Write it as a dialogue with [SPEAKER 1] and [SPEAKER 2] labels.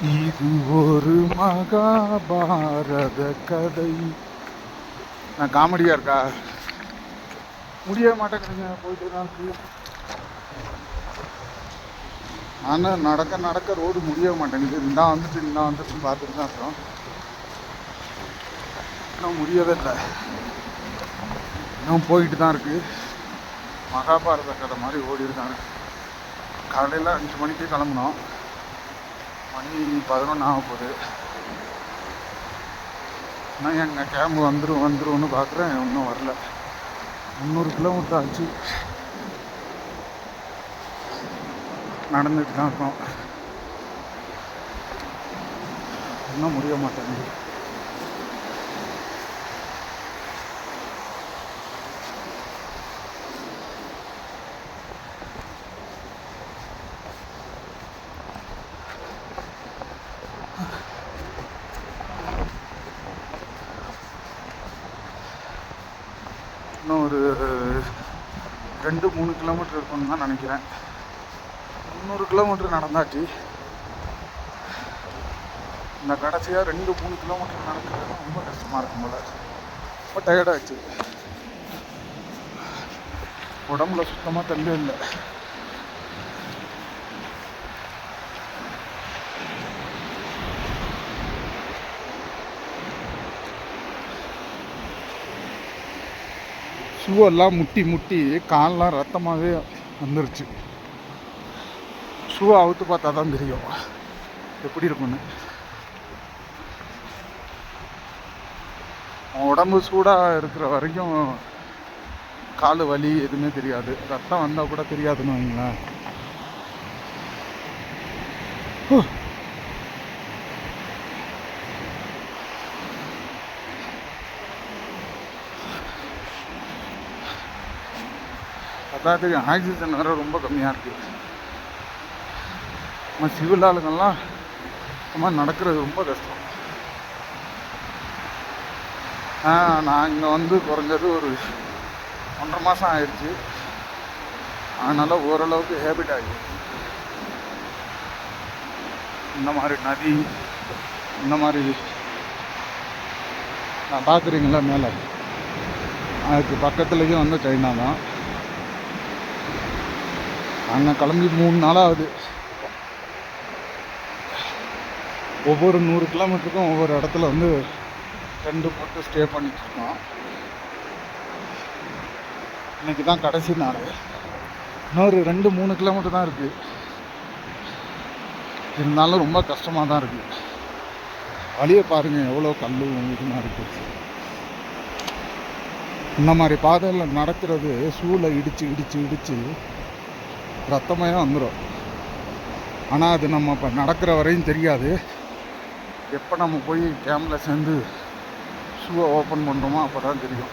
[SPEAKER 1] இது ஒரு மகாபாரத கதை. நான் காமெடியா இருக்கா? முடிய மாட்டேங்கிறீங்க. போயிட்டு தான் இருக்கு. ஆனால் நடக்க ரோடு முடிய மாட்டேங்குது. இந்தா வந்துட்டு பார்த்துட்டு தான் இருக்கோம். இன்னும் முடியவே இல்லை. இன்னும் போயிட்டு தான் இருக்கு. மகாபாரத கதை மாதிரி ஓடிட்டு தான் இருக்கு. காலையில் 5 மணிக்கு கிளம்புனோம். மணி 11 ஆக போகுது. நான் எங்கள் கேம்பு வந்துரும்னு பார்க்குறேன். இன்னும் வரல. 300 கிலோமீட்டர் ஆச்சு. நடந்துட்டு தான் இருக்கோம். இன்னும் முடிய மாட்டேங்குது. இன்னும் ஒரு 2-3 கிலோமீட்டர் இருக்குன்னு தான் நினைக்கிறேன். 300 கிலோமீட்டர் நடந்தாச்சு. இந்த கடைசியாக 2-3 கிலோமீட்டர் நடக்கிறது ரொம்ப கஷ்டமாக இருக்கும் போல. ரொம்ப டயர்டாகிடுச்சு. உடம்புல சுத்தமாக தள்ளி இல்லை. ஷூவெல்லாம் முட்டி காலெலாம் ரத்தமாகவே வந்துருச்சு. ஷூவை அவுத்து பார்த்தா தான் தெரியும் எப்படி இருக்குன்னு. உடம்பு சூடாக இருக்கிற வரைக்கும் கால் வலி எதுவுமே தெரியாது. ரத்தம் வந்தால் கூட தெரியாதுன்னு வைங்களேன். அதான் தெரியும். ஆக்சிஜன் வேறு ரொம்ப கம்மியாக இருக்குது. நம்ம சிவில் ஆளுங்கள்லாம் சும்மா நடக்கிறது ரொம்ப கஷ்டம். நான் இங்கே வந்து குறைஞ்சது ஒரு 1.5 மாதம் ஆயிடுச்சு. அதனால் ஓரளவுக்கு ஹேபிட் ஆகிடுச்சு. இந்த மாதிரி நதி, இந்த மாதிரி நான் பார்க்குறீங்களா மேலே, அதுக்கு பக்கத்துலேயும் வந்து சைனா தான். அங்கே கிளம்பி 3 நாள் ஆகுது. ஒவ்வொரு 100 கிலோமீட்டருக்கும் ஒவ்வொரு இடத்துல வந்து டென்ட் போட்டு ஸ்டே பண்ணிட்டுருக்கோம். இன்றைக்கி தான் கடைசி நாள். இன்னொரு 2-3 கிலோமீட்டர் தான் இருக்குது. இருந்தாலும் ரொம்ப கஷ்டமாக தான் இருக்குது. வழியை பாருங்கள், எவ்வளோ கல் இதுமாக இருக்குது. இந்த மாதிரி பாதையில் நடக்கிறது ஷூவில் இடித்து ரத்தமாக வந்துடும். ஆனால் அது நம்ம இப்போ நடக்கிற வரையும் தெரியாது. எப்போ நம்ம போய் கேம்பில் சேர்ந்து ஷூவை ஓப்பன் பண்ணுறோமோ அப்போ தான் தெரியும்.